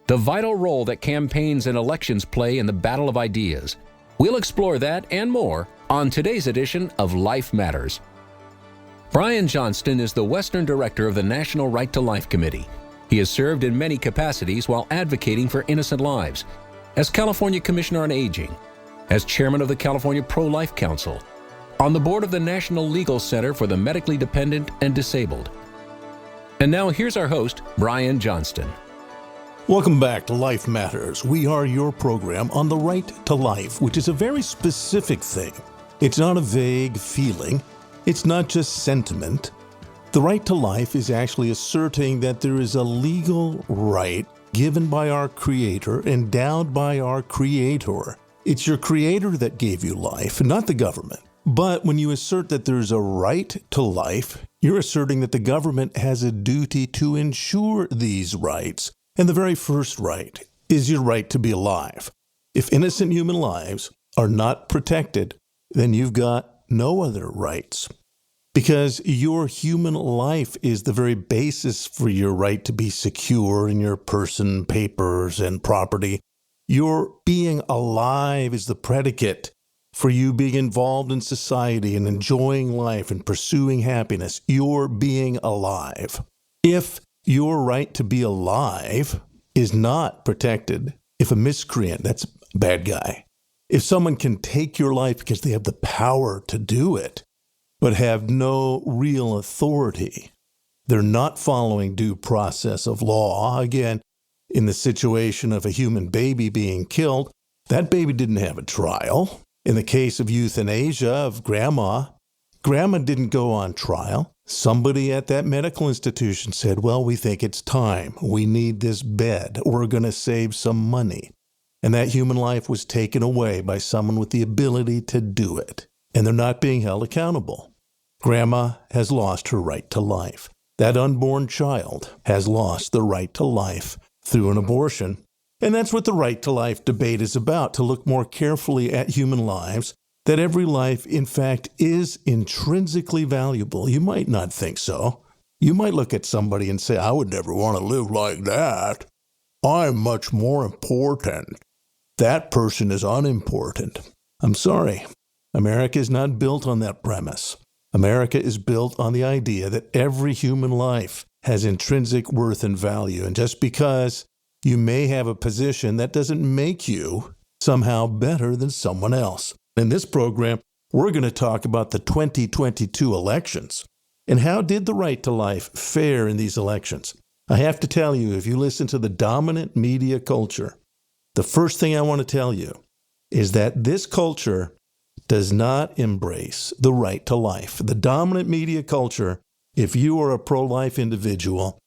the vital role that campaigns and elections play in the battle of ideas. We'll explore that and more on today's edition of Life Matters. Brian Johnston is the Western Director of the National Right to Life Committee. He has served in many capacities while advocating for innocent lives, as California Commissioner on Aging, as Chairman of the California Pro-Life Council, on the board of the National Legal Center for the Medically Dependent and Disabled. And now here's our host, Brian Johnston. Welcome back to Life Matters. We are your program on the right to life, which is a very specific thing. It's not a vague feeling. It's not just sentiment. The right to life is actually asserting that there is a legal right given by our Creator, endowed by our Creator. It's your Creator that gave you life, not the government. But when you assert that there's a right to life, you're asserting that the government has a duty to ensure these rights. And the very first right is your right to be alive. If innocent human lives are not protected, then you've got no other rights. Because your human life is the very basis for your right to be secure in your person, papers, and property. Your being alive is the predicate for you being involved in society and enjoying life and pursuing happiness. Your being alive. If your right to be alive is not protected, if a miscreant, that's a bad guy, if someone can take your life because they have the power to do it, but have no real authority, they're not following due process of law. Again, in the situation of a human baby being killed, that baby didn't have a trial. In the case of euthanasia of grandma didn't go on trial. Somebody at that medical institution said, well, we think it's time. We need this bed. We're going to save some money. And that human life was taken away by someone with the ability to do it. And they're not being held accountable. Grandma has lost her right to life. That unborn child has lost the right to life through an abortion. And that's what the right to life debate is about, to look more carefully at human lives, that every life, in fact, is intrinsically valuable. You might not think so. You might look at somebody and say, I would never want to live like that. I'm much more important. That person is unimportant. I'm sorry. America is not built on that premise. America is built on the idea that every human life has intrinsic worth and value. And just because you may have a position, that doesn't make you somehow better than someone else. In this program, we're going to talk about the 2022 elections. And how did the right to life fare in these elections? I have to tell you, if you listen to the dominant media culture, the first thing I want to tell you is that this culture does not embrace the right to life. The dominant media culture, if you are a pro-life individual,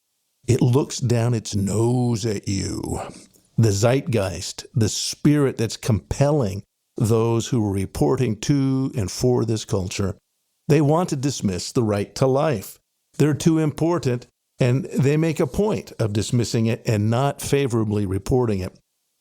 it looks down its nose at you. The zeitgeist, the spirit that's compelling those who are reporting to and for this culture, they want to dismiss the right to life. They're too important, and they make a point of dismissing it and not favorably reporting it.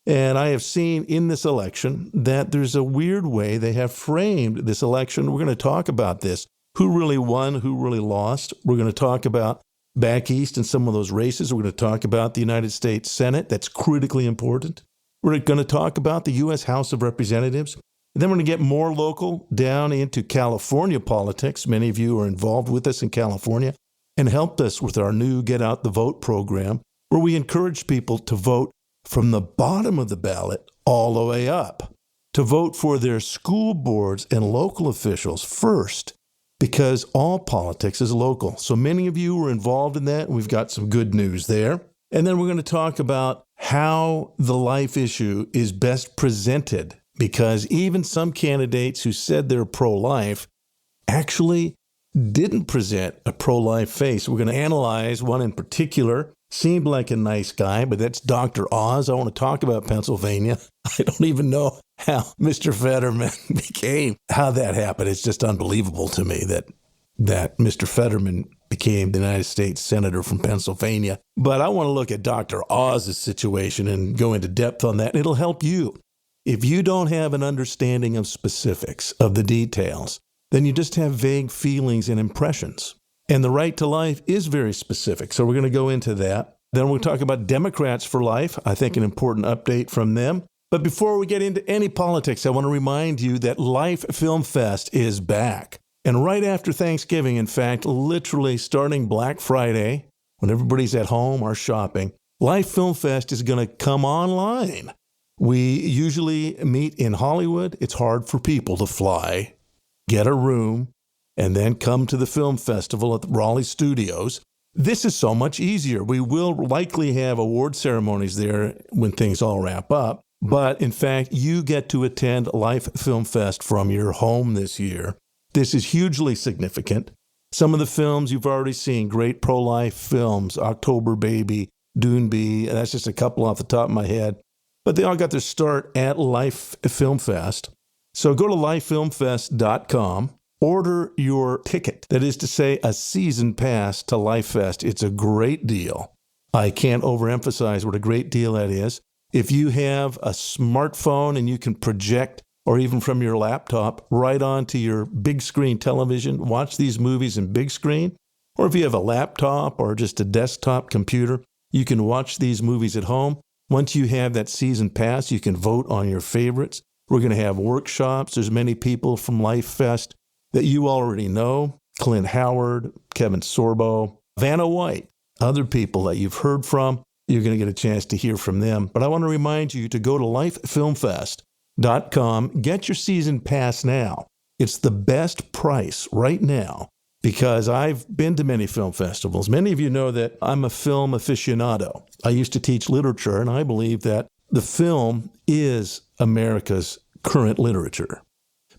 And I have seen in this election that there's a weird way they have framed this election. We're going to talk about this. Who really won? Who really lost? We're going to talk about back east in some of those races. We're going to talk about the United States Senate. That's critically important. We're going to talk about the U.S. House of Representatives. And then we're going to get more local down into California politics. Many of you are involved with us in California and helped us with our new Get Out the Vote program, where we encourage people to vote from the bottom of the ballot all the way up, to vote for their school boards and local officials first, because all politics is local. So many of you were involved in that, and we've got some good news there. And then we're going to talk about how the life issue is best presented, because even some candidates who said they're pro-life actually didn't present a pro-life face. We're going to analyze one in particular. Seemed like a nice guy, but that's Dr. Oz. I want to talk about Pennsylvania. I don't even know how Mr. Fetterman became, how that happened. It's just unbelievable to me that Mr. Fetterman became the United States Senator from Pennsylvania. But I want to look at Dr. Oz's situation and go into depth on that. It'll help you. If you don't have an understanding of specifics, of the details, then you just have vague feelings and impressions. And the right to life is very specific. So we're going to go into that. Then we'll talk about Democrats for Life. I think an important update from them. But before we get into any politics, I want to remind you that Life Film Fest is back. And right after Thanksgiving, in fact, literally starting Black Friday, when everybody's at home or shopping, Life Film Fest is going to come online. We usually meet in Hollywood. It's hard for people to fly, get a room, and then come to the film festival at the Raleigh Studios. This is so much easier. We will likely have award ceremonies there when things all wrap up. But in fact, you get to attend Life Film Fest from your home this year. This is hugely significant. Some of the films you've already seen, great pro-life films, October Baby, Dune Bee, that's just a couple off the top of my head. But they all got their start at Life Film Fest. So go to lifefilmfest.com, order your ticket. That is to say, a season pass to Life Fest. It's a great deal. I can't overemphasize what a great deal that is. If you have a smartphone and you can project, or even from your laptop, right onto your big screen television, watch these movies in big screen, or if you have a laptop or just a desktop computer, you can watch these movies at home. Once you have that season pass, you can vote on your favorites. We're going to have workshops. There's many people from Life Fest that you already know. Clint Howard, Kevin Sorbo, Vanna White, other people that you've heard from. You're going to get a chance to hear from them. But I want to remind you to go to lifefilmfest.com. Get your season pass now. It's the best price right now because I've been to many film festivals. Many of you know that I'm a film aficionado. I used to teach literature, and I believe that the film is America's current literature.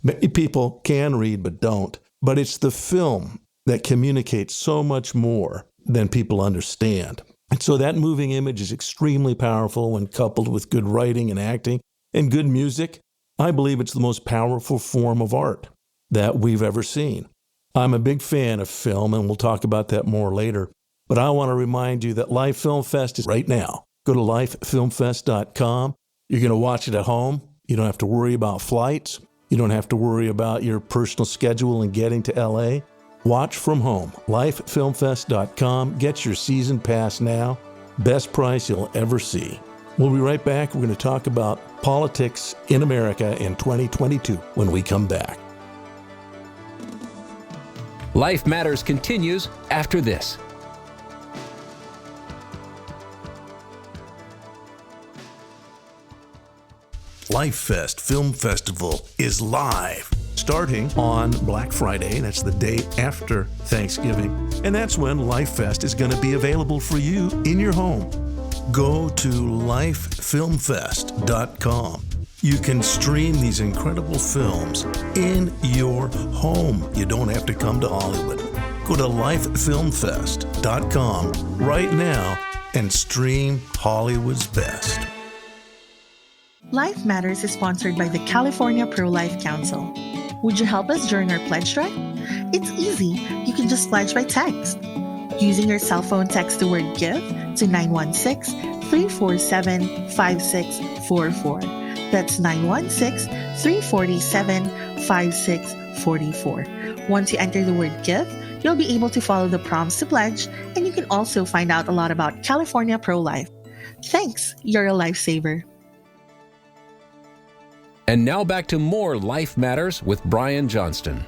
Many people can read but don't, but it's the film that communicates so much more than people understand. And so that moving image is extremely powerful when coupled with good writing and acting and good music. I believe it's the most powerful form of art that we've ever seen. I'm a big fan of film, and we'll talk about that more later. But I want to remind you that Life Film Fest is right now. Go to lifefilmfest.com. You're going to watch it at home. You don't have to worry about flights. You don't have to worry about your personal schedule and getting to LA. Watch from home. Lifefilmfest.com. Get your season pass now. Best price you'll ever see. We'll be right back. We're going to talk about politics in America in 2022 when we come back. Life Matters continues after this. Life Fest Film Festival is live. Starting on Black Friday, that's the day after Thanksgiving, and that's when Life Fest is going to be available for you in your home. Go to lifefilmfest.com. You can stream these incredible films in your home. You don't have to come to Hollywood. Go to lifefilmfest.com right now and stream Hollywood's best. Life Matters is sponsored by the California Pro-Life Council. Would you help us during our pledge drive? It's easy. You can just pledge by text. Using your cell phone, text the word GIVE to 916-347-5644. That's 916-347-5644. Once you enter the word GIVE, you'll be able to follow the prompts to pledge, and you can also find out a lot about California Pro-Life. Thanks, you're a lifesaver. And now back to more Life Matters with Brian Johnston.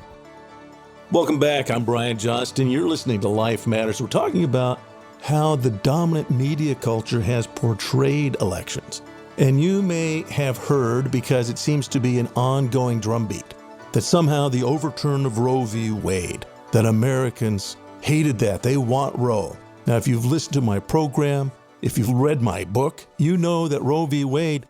Welcome back. I'm Brian Johnston. You're listening to Life Matters. We're talking about how the dominant media culture has portrayed elections. And you may have heard, because it seems to be an ongoing drumbeat, that somehow the overturn of Roe v. Wade, that Americans hated that. They want Roe. Now, if you've listened to my program, if you've read my book, you know that Roe v. Wade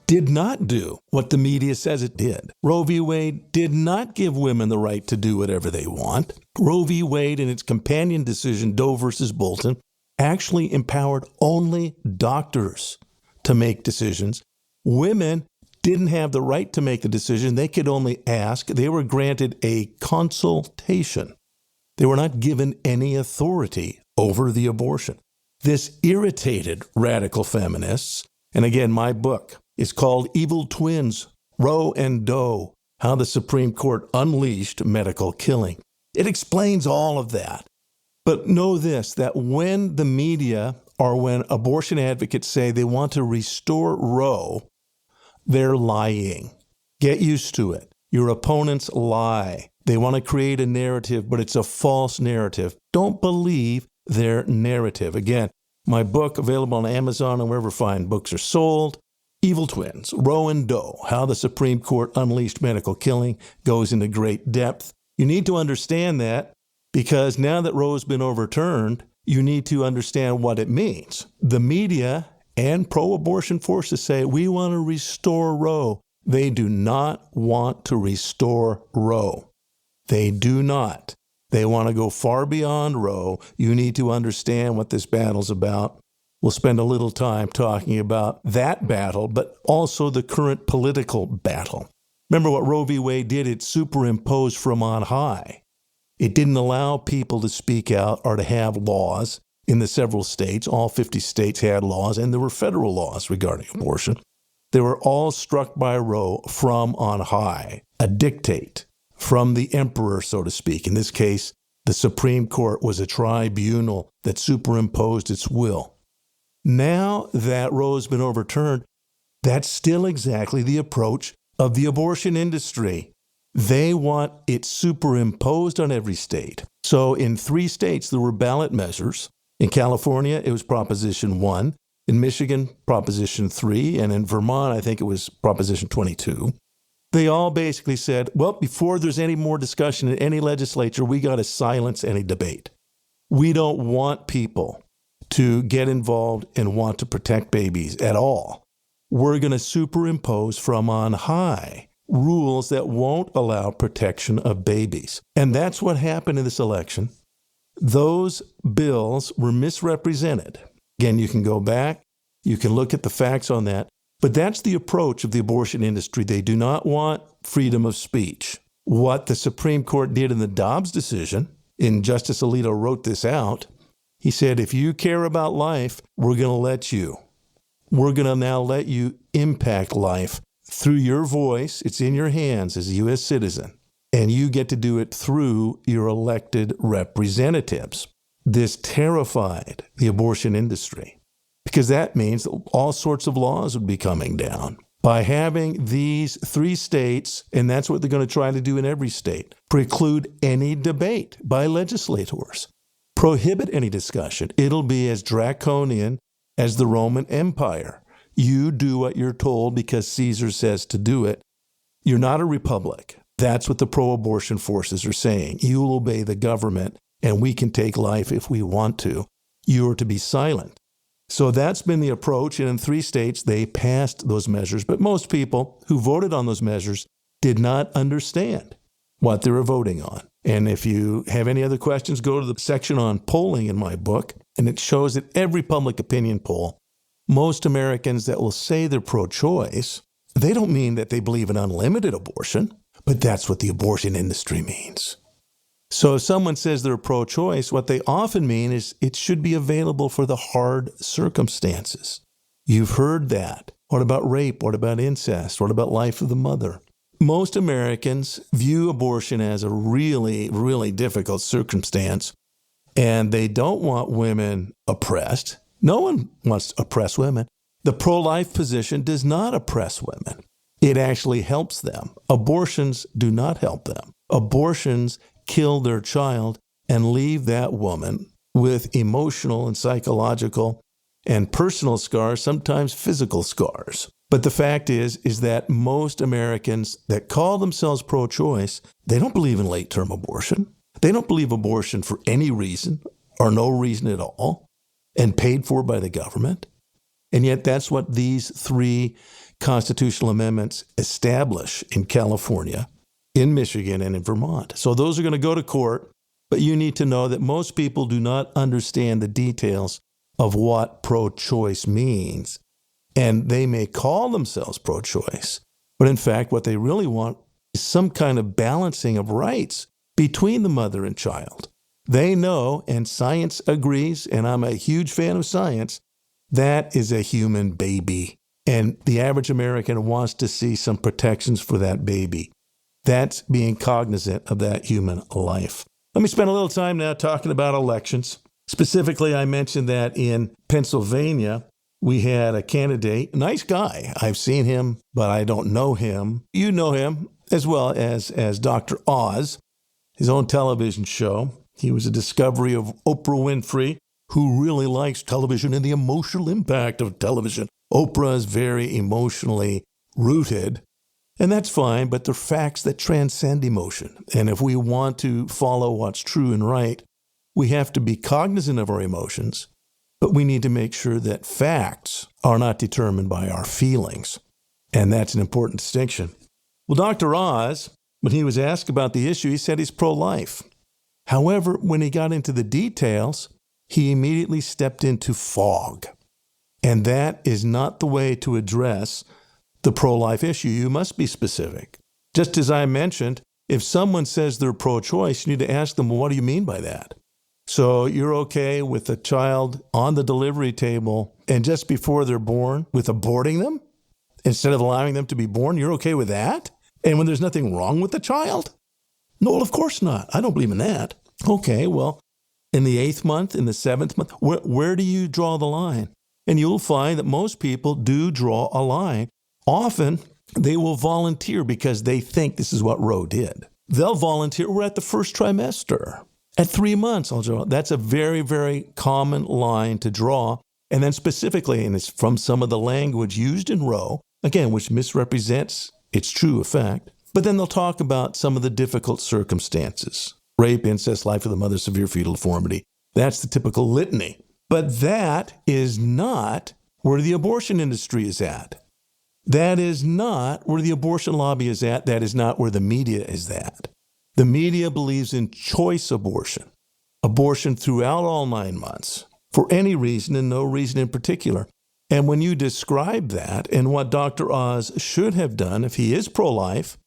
did not do what the media says it did. Roe v. Wade did not give women the right to do whatever they want. Roe v. Wade and its companion decision, Doe versus Bolton, actually empowered only doctors to make decisions. Women didn't have the right to make the decision. They could only ask. They were granted a consultation. They were not given any authority over the abortion. This irritated radical feminists. And again, my book is called Evil Twins, Roe and Doe, How the Supreme Court Unleashed Medical Killing. It explains all of that. But know this, that when the media or when abortion advocates say they want to restore Roe, they're lying. Get used to it. Your opponents lie. They want to create a narrative, but it's a false narrative. Don't believe their narrative. Again, my book available on Amazon and wherever fine books are sold. Evil Twins, Roe and Doe, How the Supreme Court Unleashed Medical Killing, goes into great depth. You need to understand that because now that Roe has been overturned, you need to understand what it means. The media and pro-abortion forces say, we want to restore Roe. They do not want to restore Roe. They do not. They want to go far beyond Roe. You need to understand what this battle's about. We'll spend a little time talking about that battle, but also the current political battle. Remember what Roe v. Wade did? It superimposed from on high. It didn't allow people to speak out or to have laws in the several states. All 50 states had laws, and there were federal laws regarding abortion. They were all struck by Roe from on high, a dictate from the emperor, so to speak. In this case, the Supreme Court was a tribunal that superimposed its will. Now that Roe has been overturned, that's still exactly the approach of the abortion industry. They want it superimposed on every state. So in 3 states, there were ballot measures. In California, it was Proposition 1. In Michigan, Proposition 3. And in Vermont, I think it was Proposition 22. They all basically said, well, before there's any more discussion in any legislature, we got to silence any debate. We don't want people to get involved and want to protect babies at all. We're going to superimpose from on high rules that won't allow protection of babies. And that's what happened in this election. Those bills were misrepresented. Again, you can go back, you can look at the facts on that, but that's the approach of the abortion industry. They do not want freedom of speech. What the Supreme Court did in the Dobbs decision, and Justice Alito wrote this out, he said, if you care about life, we're going to let you. We're going to now let you impact life through your voice. It's in your hands as a U.S. citizen, and you get to do it through your elected representatives. This terrified the abortion industry because that means that all sorts of laws would be coming down. By having these 3 states, and that's what they're going to try to do in every state, preclude any debate by legislators. Prohibit any discussion. It'll be as draconian as the Roman Empire. You do what you're told because Caesar says to do it. You're not a republic. That's what the pro-abortion forces are saying. You will obey the government, and we can take life if we want to. You are to be silent. So that's been the approach, and in 3 states, they passed those measures. But most people who voted on those measures did not understand what they were voting on. And if you have any other questions, go to the section on polling in my book, and it shows that every public opinion poll, most Americans that will say they're pro-choice, they don't mean that they believe in unlimited abortion, but that's what the abortion industry means. So if someone says they're pro-choice, what they often mean is it should be available for the hard circumstances. You've heard that. What about rape? What about incest? What about life of the mother? Most Americans view abortion as a really, really difficult circumstance, and they don't want women oppressed. No one wants to oppress women. The pro-life position does not oppress women. It actually helps them. Abortions do not help them. Abortions kill their child and leave that woman with emotional and psychological and personal scars, sometimes physical scars. But the fact is that most Americans that call themselves pro-choice, they don't believe in late-term abortion. They don't believe abortion for any reason or no reason at all and paid for by the government. And yet that's what these 3 constitutional amendments establish in California, in Michigan, and in Vermont. So those are going to go to court, but you need to know that most people do not understand the details of what pro-choice means. And they may call themselves pro-choice, but in fact, what they really want is some kind of balancing of rights between the mother and child. They know, and science agrees, and I'm a huge fan of science, that is a human baby. And the average American wants to see some protections for that baby. That's being cognizant of that human life. Let me spend a little time now talking about elections. Specifically, I mentioned that in Pennsylvania, we had a candidate, nice guy. I've seen him, but I don't know him. You know him as well as Dr. Oz, his own television show. He was a discovery of Oprah Winfrey, who really likes television and the emotional impact of television. Oprah is very emotionally rooted, and that's fine, but they're facts that transcend emotion. And if we want to follow what's true and right, we have to be cognizant of our emotions, but we need to make sure that facts are not determined by our feelings. And that's an important distinction. Well, Dr. Oz, when he was asked about the issue, he said he's pro-life. However, when he got into the details, he immediately stepped into fog. And that is not the way to address the pro-life issue. You must be specific. Just as I mentioned, if someone says they're pro-choice, you need to ask them, well, what do you mean by that? So you're okay with a child on the delivery table and just before they're born, with aborting them instead of allowing them to be born? You're okay with that? And when there's nothing wrong with the child? No, well, of course not. I don't believe in that. Okay, well, in the 8th month, in the 7th month, where do you draw the line? And you'll find that most people do draw a line. Often, they will volunteer because they think this is what Roe did. They'll volunteer. We're at the first trimester. At 3 months, I'll draw. That's a very, very common line to draw. And then specifically, and it's from some of the language used in Roe, again, which misrepresents its true effect. But then they'll talk about some of the difficult circumstances. Rape, incest, life of the mother, severe fetal deformity. That's the typical litany. But that is not where the abortion industry is at. That is not where the abortion lobby is at. That is not where the media is at. The media believes in choice abortion, abortion throughout all 9 months, for any reason and no reason in particular. And when you describe that and what Dr. Oz should have done, if he is pro-life,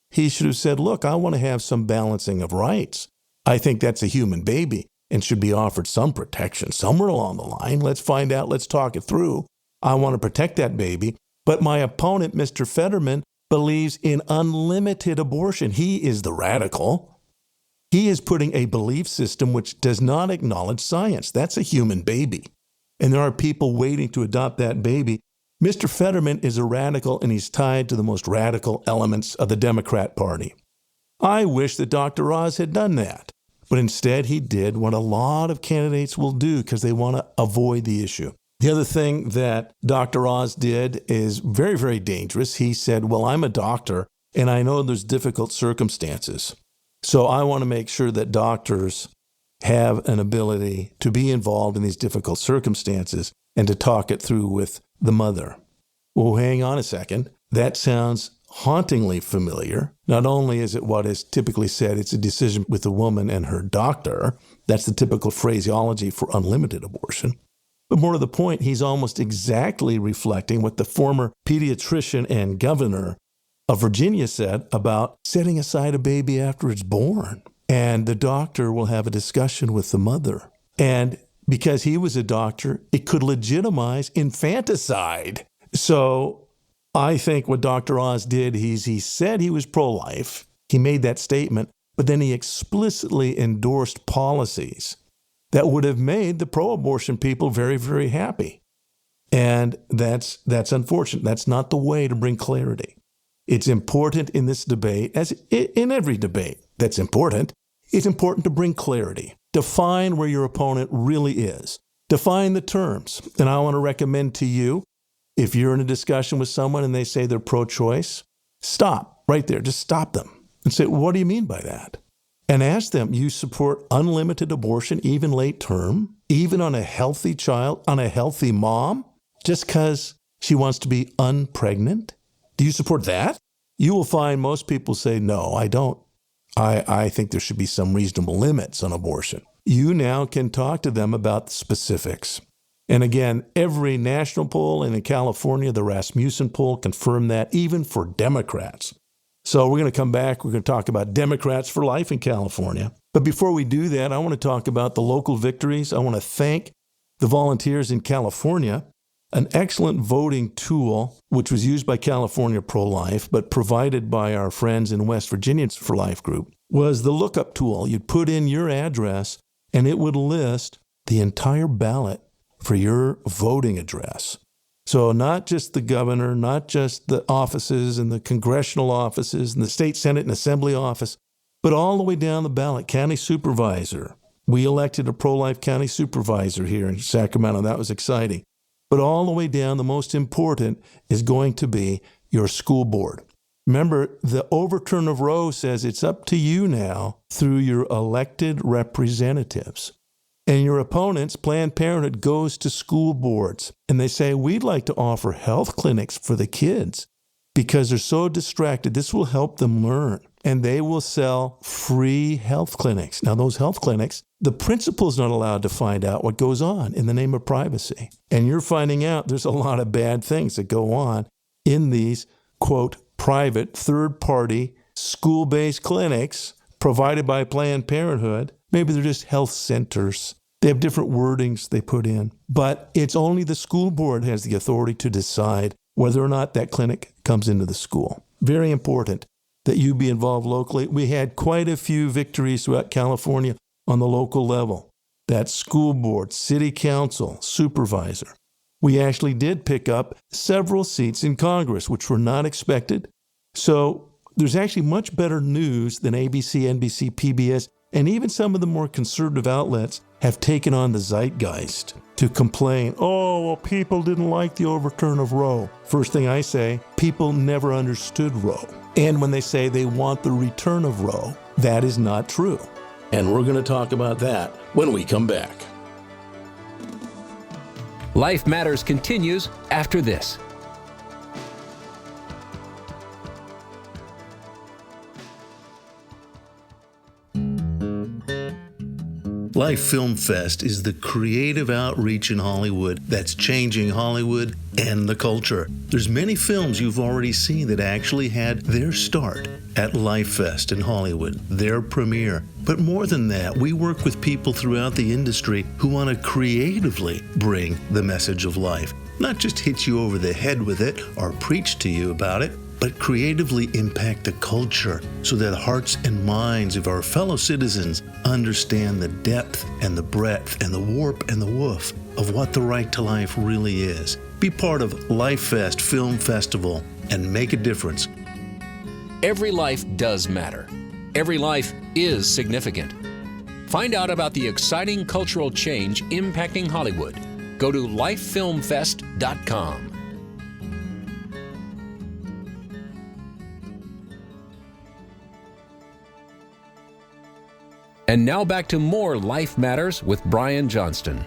he should have said, look, I want to have some balancing of rights. I think that's a human baby and should be offered some protection somewhere along the line. Let's find out. Let's talk it through. I want to protect that baby. But my opponent, Mr. Fetterman, believes in unlimited abortion. He is the radical. He is putting a belief system which does not acknowledge science. That's a human baby. And there are people waiting to adopt that baby. Mr. Fetterman is a radical, and he's tied to the most radical elements of the Democrat Party. I wish that Dr. Oz had done that. But instead, he did what a lot of candidates will do because they want to avoid the issue. The other thing that Dr. Oz did is very, very dangerous. He said, well, I'm a doctor, and I know there's difficult circumstances. So I want to make sure that doctors have an ability to be involved in these difficult circumstances and to talk it through with the mother. Well, hang on a second. That sounds hauntingly familiar. Not only is it what is typically said, it's a decision with the woman and her doctor. That's the typical phraseology for unlimited abortion. But more to the point, he's almost exactly reflecting what the former pediatrician and governor of Virginia said about setting aside a baby after it's born. And the doctor will have a discussion with the mother. And because he was a doctor, it could legitimize infanticide. So I think what Dr. Oz did, he said he was pro-life. He made that statement, but then he explicitly endorsed policies that would have made the pro-abortion people very, very happy. And that's unfortunate. That's not the way to bring clarity. It's important in this debate, as in every debate that's important, it's important to bring clarity. Define where your opponent really is. Define the terms. And I want to recommend to you, if you're in a discussion with someone and they say they're pro-choice, stop right there. Just stop them and say, what do you mean by that? And ask them, you support unlimited abortion, even late term, even on a healthy child, on a healthy mom, just because she wants to be unpregnant? Do you support that? You will find most people say, no, I don't. I think there should be some reasonable limits on abortion. You now can talk to them about the specifics. And again, every national poll, and in California, the Rasmussen poll confirmed that, even for Democrats. So we're going to come back. We're going to talk about Democrats for life in California. But before we do that, I want to talk about the local victories. I want to thank the volunteers in California. An excellent voting tool, which was used by California Pro-Life, but provided by our friends in West Virginia's For Life group, was the lookup tool. You'd put in your address, and it would list the entire ballot for your voting address. So not just the governor, not just the offices and the congressional offices and the state senate and assembly office, but all the way down the ballot, county supervisor. We elected a pro-life county supervisor here in Sacramento. That was exciting. But all the way down, the most important is going to be your school board. Remember, the overturn of Roe says it's up to you now through your elected representatives. And your opponents, Planned Parenthood, goes to school boards and they say, we'd like to offer health clinics for the kids because they're so distracted. This will help them learn. And they will sell free health clinics. Now, those health clinics, the principal's not allowed to find out what goes on in the name of privacy. And you're finding out there's a lot of bad things that go on in these, quote, private, third-party, school-based clinics provided by Planned Parenthood. Maybe they're just health centers. They have different wordings they put in. But it's only the school board has the authority to decide whether or not that clinic comes into the school. Very important that you be involved locally. We had quite a few victories throughout California on the local level. That school board, city council, supervisor. We actually did pick up several seats in Congress, which were not expected. So there's actually much better news than ABC, NBC, PBS, and even some of the more conservative outlets have taken on the zeitgeist to complain, oh, well, people didn't like the overturn of Roe. First thing I say, people never understood Roe. And when they say they want the return of Roe, that is not true. And we're going to talk about that when we come back. Life Matters continues after this. Life Film Fest is the creative outreach in Hollywood that's changing Hollywood and the culture. There's many films you've already seen that actually had their start at Life Fest in Hollywood, their premiere. But more than that, we work with people throughout the industry who want to creatively bring the message of life. Not just hit you over the head with it or preach to you about it, but creatively impact the culture so that hearts and minds of our fellow citizens understand the depth and the breadth and the warp and the woof of what the right to life really is. Be part of Life Fest Film Festival and make a difference. Every life does matter. Every life is significant. Find out about the exciting cultural change impacting Hollywood. Go to lifefilmfest.com. And now back to more Life Matters with Brian Johnston.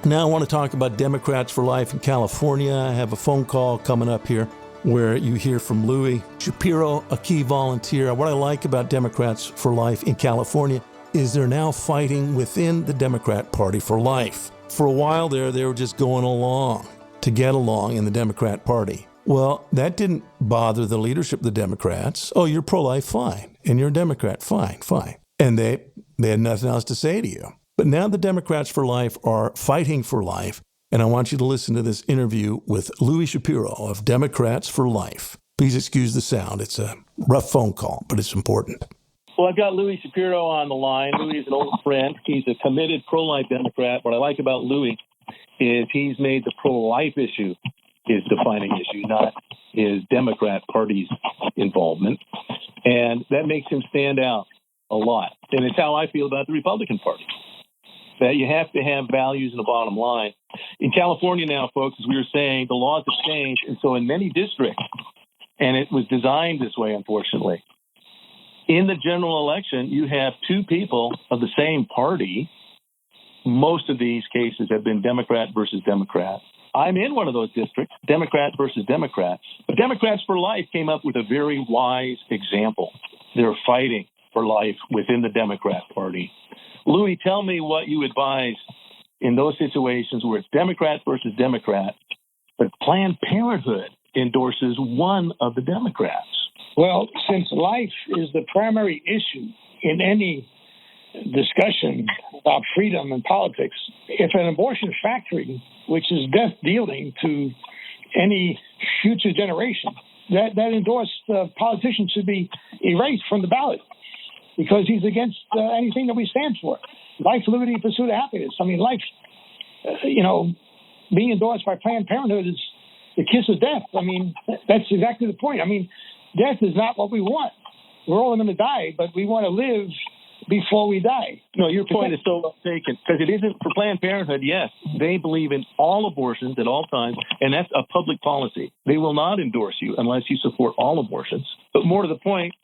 Now I want to talk about Democrats for Life in California. I have a phone call coming up here where you hear from Louis Shapiro, a key volunteer. What I like about Democrats for Life in California is they're now fighting within the Democrat Party for life. For a while there, they were just going along to get along in the Democrat Party. Well, that didn't bother the leadership of the Democrats. Oh, you're pro-life, fine. And you're a Democrat, fine. And they had nothing else to say to you. But now the Democrats for Life are fighting for life. And I want you to listen to this interview with Louis Shapiro of Democrats for Life. Please excuse the sound. It's a rough phone call, but it's important. Well, I've got Louis Shapiro on the line. Louis is an old friend. He's a committed pro-life Democrat. What I like about Louis is he's made the pro-life issue his defining issue, not his Democrat Party's involvement. And that makes him stand out a lot. And it's how I feel about the Republican Party, that you have to have values and a bottom line. In California now, folks, as we were saying, the laws have changed. And so in many districts, and it was designed this way, unfortunately, in the general election, you have two people of the same party. Most of these cases have been Democrat versus Democrat. I'm in one of those districts, Democrat versus Democrats. But Democrats for Life came up with a very wise example. They're fighting for life within the Democrat Party. Louis, tell me what you advise in those situations where it's Democrat versus Democrat, but Planned Parenthood endorses one of the Democrats. Well, since life is the primary issue in any discussion about freedom and politics, if an abortion factory, which is death dealing to any future generation, that endorsed politician should be erased from the ballot because he's against anything that we stand for. life, liberty, and pursuit of happiness. I mean, life, being endorsed by Planned Parenthood is the kiss of death. I mean, that's exactly the point. I mean, death is not what we want. We're all going to die, but we want to live before we die. No, your point is so well taken, because it isn't for Planned Parenthood. Yes, they believe in all abortions at all times, and that's a public policy. They will not endorse you unless you support all abortions. But more to the point,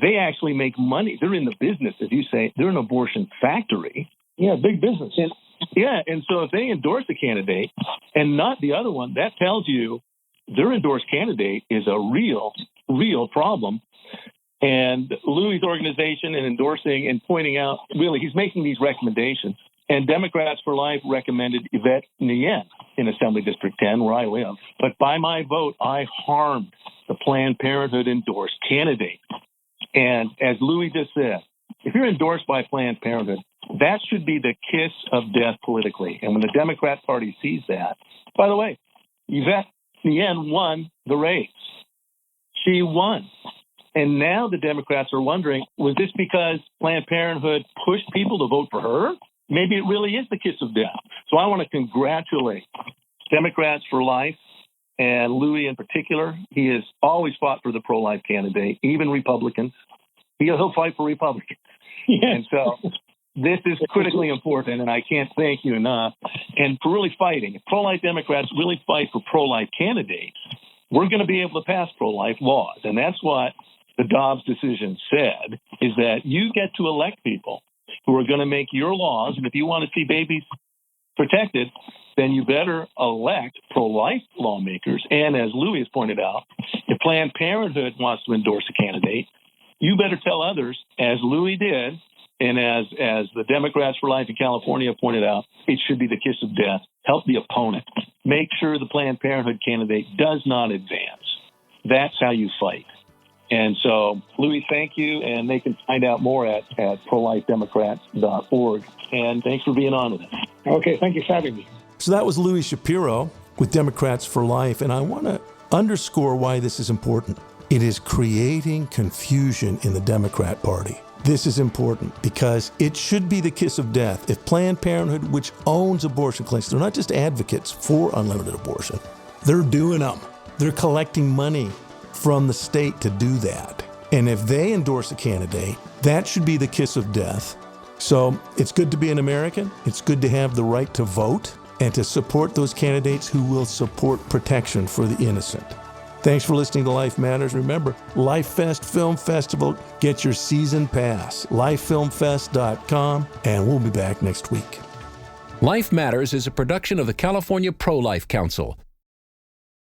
they actually make money. They're in the business, as you say. They're an abortion factory. Yeah, big business. And so if they endorse a candidate and not the other one, that tells you their endorsed candidate is a real problem. And Louis' organization in endorsing and pointing out, really, he's making these recommendations. And Democrats for Life recommended Yvette Nguyen in Assembly District 10, where I live. But by my vote, I harmed the Planned Parenthood endorsed candidate. And as Louis just said, if you're endorsed by Planned Parenthood, that should be the kiss of death politically. And when the Democrat Party sees that, by the way, Yvette Nguyen won the race. She won. And now the Democrats are wondering, was this because Planned Parenthood pushed people to vote for her? Maybe it really is the kiss of death. So I want to congratulate Democrats for Life and Louis in particular. He has always fought for the pro-life candidate, even Republicans. He'll fight for Republicans. And so this is critically important, and I can't thank you enough. And for really fighting, if pro-life Democrats really fight for pro-life candidates, we're going to be able to pass pro-life laws. And that's what the Dobbs decision said, is that you get to elect people who are going to make your laws. And if you want to see babies protected, then you better elect pro-life lawmakers. And as Louis has pointed out, if Planned Parenthood wants to endorse a candidate, you better tell others, as Louis did, and as the Democrats for Life in California pointed out, it should be the kiss of death. Help the opponent. Make sure the Planned Parenthood candidate does not advance. That's how you fight. And so, Louis, thank you, and they can find out more at prolifedemocrats.org. And thanks for being on with us. Okay, thank you for having me. So that was Louis Shapiro with Democrats for Life, and I want to underscore why this is important. It is creating confusion in the Democrat Party. This is important because it should be the kiss of death. If Planned Parenthood, which owns abortion clinics, they're not just advocates for unlimited abortion, they're doing them. They're collecting money from the state to do that. And if they endorse a candidate, that should be the kiss of death. So it's good to be an American. It's good to have the right to vote and to support those candidates who will support protection for the innocent. Thanks for listening to Life Matters. Remember, Life Fest Film Festival. Get your season pass. LifeFilmFest.com, and we'll be back next week. Life Matters is a production of the California Pro-Life Council.